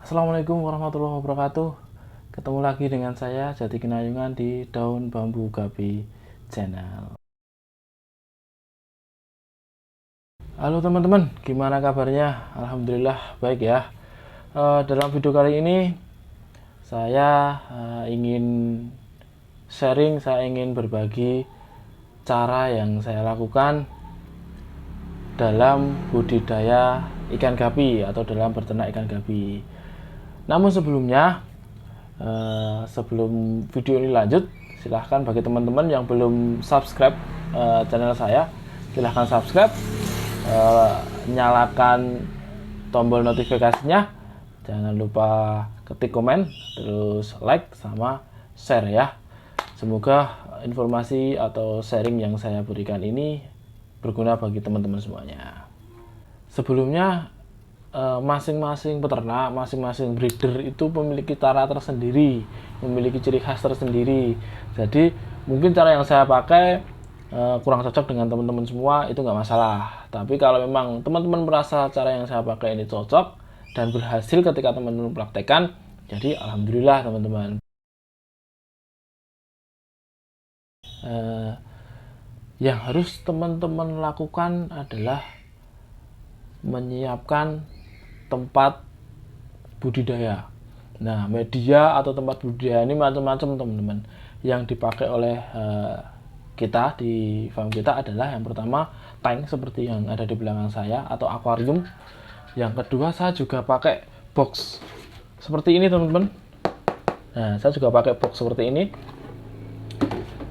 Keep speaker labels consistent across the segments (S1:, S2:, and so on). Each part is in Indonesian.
S1: Assalamualaikum warahmatullahi wabarakatuh. Ketemu lagi dengan saya Jati Kinayungan di Daun Bambu Gapi Channel. Halo teman-teman, gimana kabarnya? Alhamdulillah baik ya. Dalam video kali ini saya ingin sharing, saya ingin berbagi cara yang saya lakukan dalam budidaya ikan gapi atau dalam berternak ikan gapi. Namun sebelumnya, sebelum video ini lanjut, silahkan bagi teman-teman yang belum subscribe channel saya, silahkan subscribe, nyalakan tombol notifikasinya, jangan lupa ketik komen, terus like sama share ya. Semoga informasi atau sharing yang saya berikan ini berguna bagi teman-teman semuanya. Sebelumnya, masing-masing peternak, masing-masing breeder itu memiliki cara tersendiri, memiliki ciri khas tersendiri. Jadi mungkin cara yang saya pakai kurang cocok dengan teman-teman semua, itu nggak masalah. Tapi kalau memang teman-teman merasa cara yang saya pakai ini cocok dan berhasil ketika teman-teman praktekkan, jadi alhamdulillah teman-teman. Yang harus teman-teman lakukan adalah menyiapkan tempat budidaya. Nah, media atau tempat budidaya ini macam-macam teman-teman. Yang dipakai oleh kita di farm kita adalah yang pertama tank seperti yang ada di belakang saya atau akuarium. Yang kedua saya juga pakai box seperti ini teman-teman. Nah, saya juga pakai box seperti ini.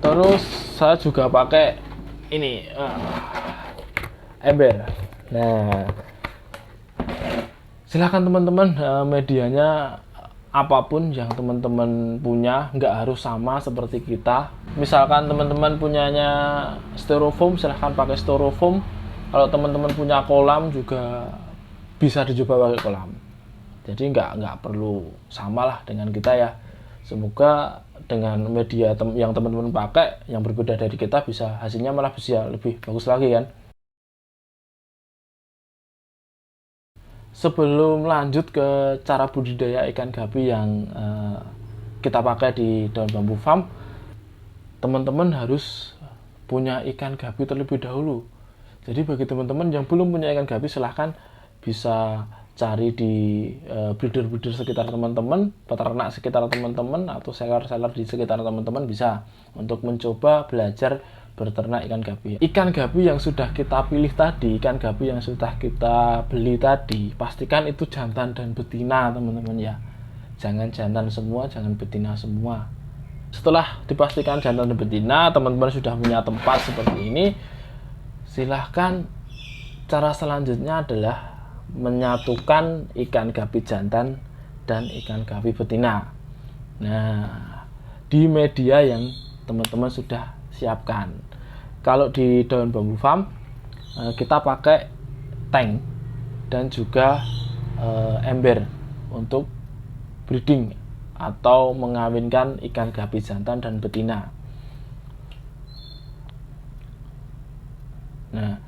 S1: Terus saya juga pakai ini ember. Nah, silahkan teman-teman, medianya apapun yang teman-teman punya, nggak harus sama seperti kita. Misalkan teman-teman punyanya styrofoam, silahkan pakai styrofoam. Kalau teman-teman punya kolam juga bisa dicoba pakai kolam. Jadi nggak perlu sama lah dengan kita ya. Semoga dengan media yang teman-teman pakai yang berbeda dari kita, bisa hasilnya malah bisa lebih bagus lagi kan. Sebelum lanjut ke cara budidaya ikan gapi yang kita pakai di Daun Bambu Farm, teman-teman harus punya ikan gapi terlebih dahulu. Jadi bagi teman-teman yang belum punya ikan gapi, silahkan bisa cari di breeder-breeder sekitar teman-teman, peternak sekitar teman-teman, atau seller-seller di sekitar teman-teman, bisa untuk mencoba belajar berternak ikan gapi. Ikan gapi yang sudah kita pilih tadi, ikan gapi yang sudah kita beli tadi, pastikan itu jantan dan betina teman-teman ya. Jangan jantan semua, jangan betina semua. Setelah dipastikan jantan dan betina, teman-teman sudah punya tempat seperti ini, silahkan cara selanjutnya adalah menyatukan ikan gapi jantan dan ikan gapi betina. Nah, di media yang teman-teman sudah siapkan. Kalau di Daun Bambu Farm, kita pakai tank dan juga ember untuk breeding atau mengawinkan ikan gapi jantan dan betina. Nah,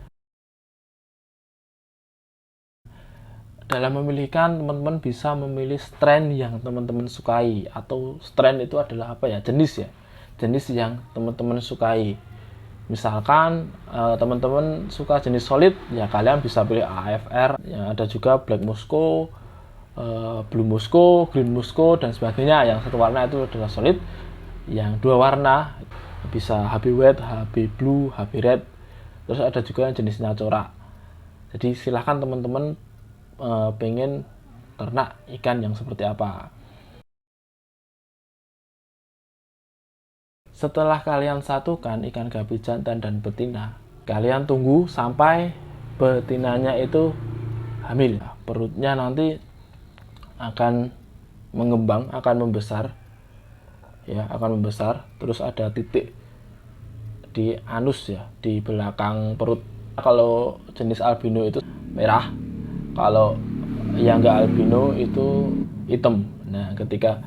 S1: dalam memilihkan, teman-teman bisa memilih strain yang teman-teman sukai, atau strain itu adalah apa ya, jenis ya, jenis yang teman-teman sukai. Misalkan teman-teman suka jenis solid, ya kalian bisa pilih AFR, ya ada juga Black Musco, Blue Musco, Green Musco dan sebagainya. Yang satu warna itu adalah solid, yang dua warna bisa HB White, HB Blue, HB Red. Terus ada juga yang jenisnya corak. Jadi silahkan teman-teman pengen ternak ikan yang seperti apa. Setelah kalian satukan ikan gapi jantan dan betina, kalian tunggu sampai betinanya itu hamil. Perutnya nanti akan mengembang, akan membesar, ya, akan membesar. Terus ada titik di anus ya, di belakang perut. Kalau jenis albino itu merah, kalau yang enggak albino itu hitam. Nah, ketika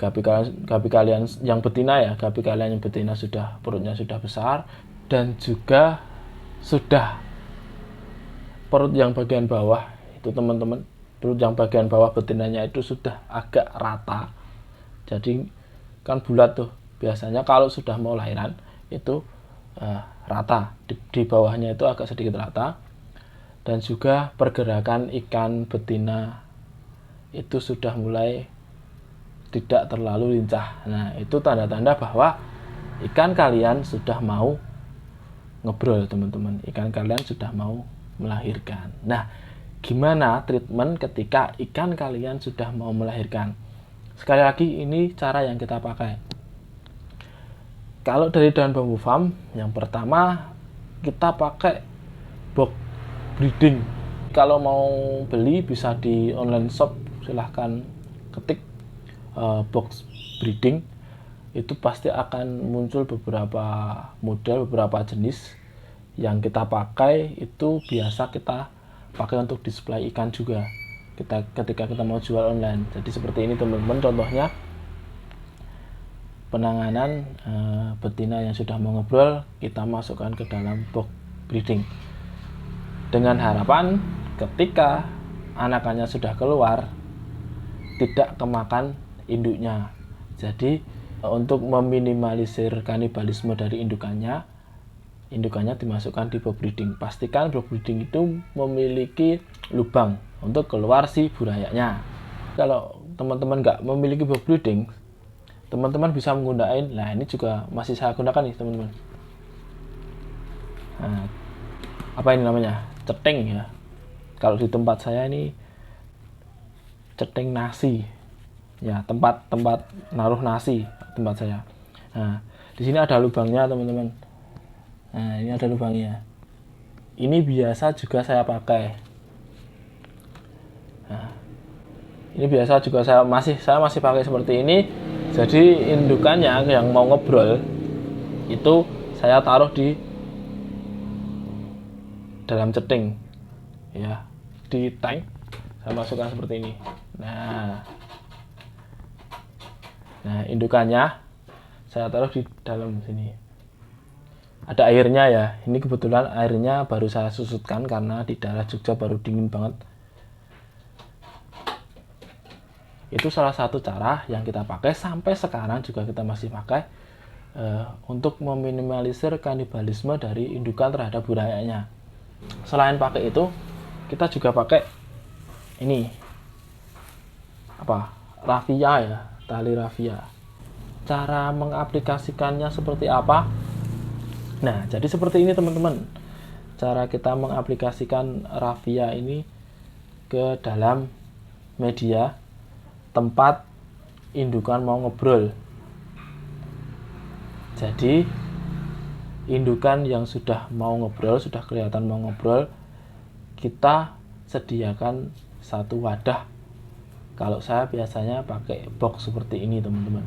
S1: gapi kalian yang betina ya, gapi kalian yang betina sudah, perutnya sudah besar dan juga sudah perut yang bagian bawah itu teman-teman perut yang bagian bawah betinanya itu sudah agak rata, jadi kan bulat tuh biasanya kalau sudah mau lahiran itu rata, di bawahnya itu agak sedikit rata, dan juga pergerakan ikan betina itu sudah mulai tidak terlalu lincah. Nah, itu tanda-tanda bahwa ikan kalian sudah mau ngebrol, teman-teman. Ikan kalian sudah mau melahirkan. Nah, gimana treatment ketika ikan kalian sudah mau melahirkan? Sekali lagi, ini cara yang kita pakai. Kalau dari Daun Bambu Farm, yang pertama kita pakai box breeding. Kalau mau beli bisa di online shop, silahkan ketik box breeding, itu pasti akan muncul beberapa model, beberapa jenis. Yang kita pakai itu biasa kita pakai untuk display ikan juga ketika kita mau jual online. Jadi seperti ini teman-teman contohnya penanganan betina yang sudah mau ngebrol, kita masukkan ke dalam box breeding dengan harapan ketika anakannya sudah keluar tidak kemakan induknya. Jadi untuk meminimalisir kanibalisme dari indukannya dimasukkan di box breeding. Pastikan box breeding itu memiliki lubang untuk keluar si burayanya. Kalau teman-teman nggak memiliki box breeding, teman-teman bisa menggunakan, nah ini juga masih saya gunakan nih teman-teman. Nah, apa ini namanya? Ceting ya. Kalau di tempat saya ini ceting nasi ya, tempat naruh nasi tempat saya. Nah, di sini ada lubangnya teman-teman. Nah, ini ada lubangnya. Ini biasa juga saya pakai. Nah, ini biasa juga saya masih pakai seperti ini. Jadi indukannya yang mau ngebrol itu saya taruh di dalam ceting ya, di tank saya masukkan seperti ini. Nah, indukannya saya taruh di dalam sini. Ada airnya ya. Ini kebetulan airnya baru saya susutkan karena di daerah Jogja baru dingin banget. Itu salah satu cara yang kita pakai sampai sekarang juga kita masih pakai untuk meminimalisir kanibalisme dari indukan terhadap burayanya. Selain pakai itu, kita juga pakai ini rafia ya, tali rafia. Cara mengaplikasikannya seperti apa? Nah, jadi seperti ini teman-teman. Cara kita mengaplikasikan rafia ini ke dalam media tempat indukan mau ngebrol. Jadi indukan yang sudah mau ngebrol, sudah kelihatan mau ngebrol, kita sediakan satu wadah. Kalau saya biasanya pakai box seperti ini teman-teman.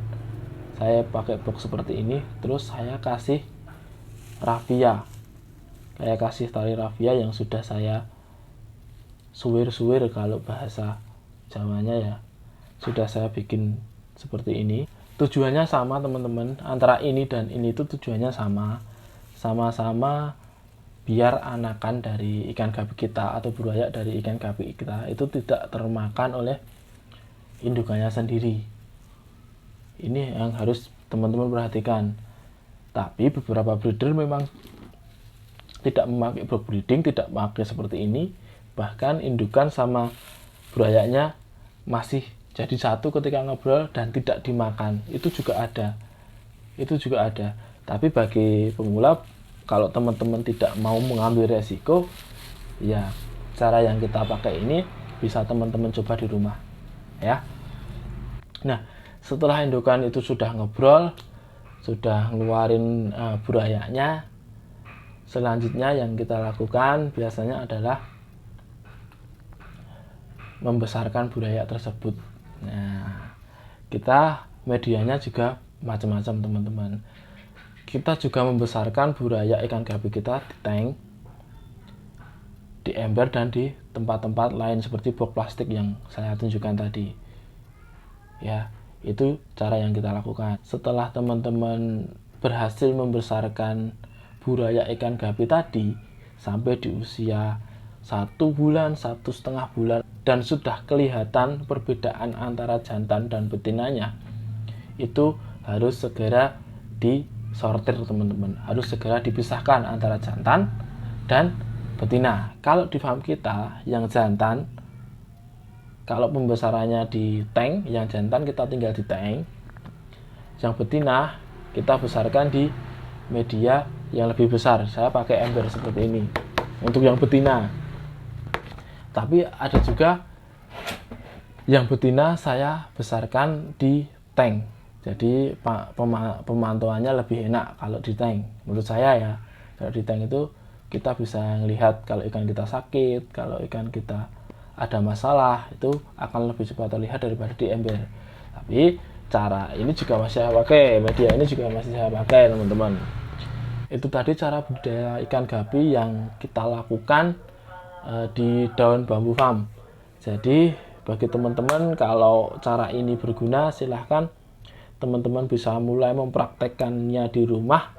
S1: Saya pakai box seperti ini, terus saya kasih rafia. Saya kasih tali rafia yang sudah saya suwir-suwir kalau bahasa Jawanya ya. Sudah saya bikin seperti ini. Tujuannya sama teman-teman, antara ini dan ini itu tujuannya sama. Sama-sama biar anakan dari ikan gapi kita atau buaya dari ikan gapi kita itu tidak termakan oleh indukannya sendiri. Ini yang harus teman-teman perhatikan. Tapi beberapa breeder memang tidak memakai box breeding, tidak memakai seperti ini. Bahkan indukan sama burayanya masih jadi satu ketika ngobrol dan tidak dimakan. Itu juga ada. Tapi bagi pemula, kalau teman-teman tidak mau mengambil resiko, ya cara yang kita pakai ini bisa teman-teman coba di rumah ya. Nah, setelah indukan itu sudah ngebrol, sudah ngeluarin burayanya, selanjutnya yang kita lakukan biasanya adalah membesarkan buraya tersebut. Nah, kita medianya juga macam-macam teman-teman. Kita juga membesarkan buraya ikan gapi kita di tank, di ember, dan di tempat-tempat lain seperti box plastik yang saya tunjukkan tadi. Ya, itu cara yang kita lakukan. Setelah teman-teman berhasil membesarkan buraya ikan gapi tadi sampai di usia 1 bulan, 1,5 bulan, dan sudah kelihatan perbedaan antara jantan dan betinanya, itu harus segera disortir teman-teman, harus segera dipisahkan antara jantan dan betina. Kalau di farm kita yang jantan, kalau pembesarannya di tank, yang jantan kita tinggal di tank, yang betina kita besarkan di media yang lebih besar. Saya pakai ember seperti ini untuk yang betina. Tapi ada juga yang betina saya besarkan di tank. Jadi pemantauannya lebih enak kalau di tank. Menurut saya ya, kalau di tank itu kita bisa melihat kalau ikan kita sakit, kalau ikan kita ada masalah, itu akan lebih cepat terlihat daripada di ember. Tapi cara ini juga masih saya pakai, media ini juga masih saya pakai teman-teman. Itu tadi cara budidaya ikan gapi yang kita lakukan di Daun Bambu Farm. Jadi bagi teman-teman, kalau cara ini berguna, silahkan teman-teman bisa mulai mempraktekkannya di rumah.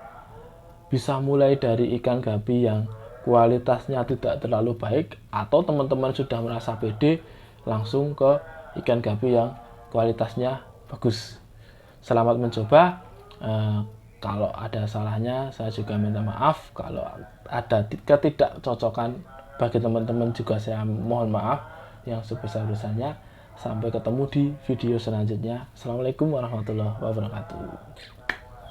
S1: Bisa mulai dari ikan gapi yang kualitasnya tidak terlalu baik, atau teman-teman sudah merasa pede langsung ke ikan gapi yang kualitasnya bagus. Selamat mencoba. Kalau ada salahnya saya juga minta maaf. Kalau ada ketidakcocokan bagi teman-teman juga saya mohon maaf yang sebesar-besarnya. Sampai ketemu di video selanjutnya. Assalamualaikum warahmatullahi wabarakatuh.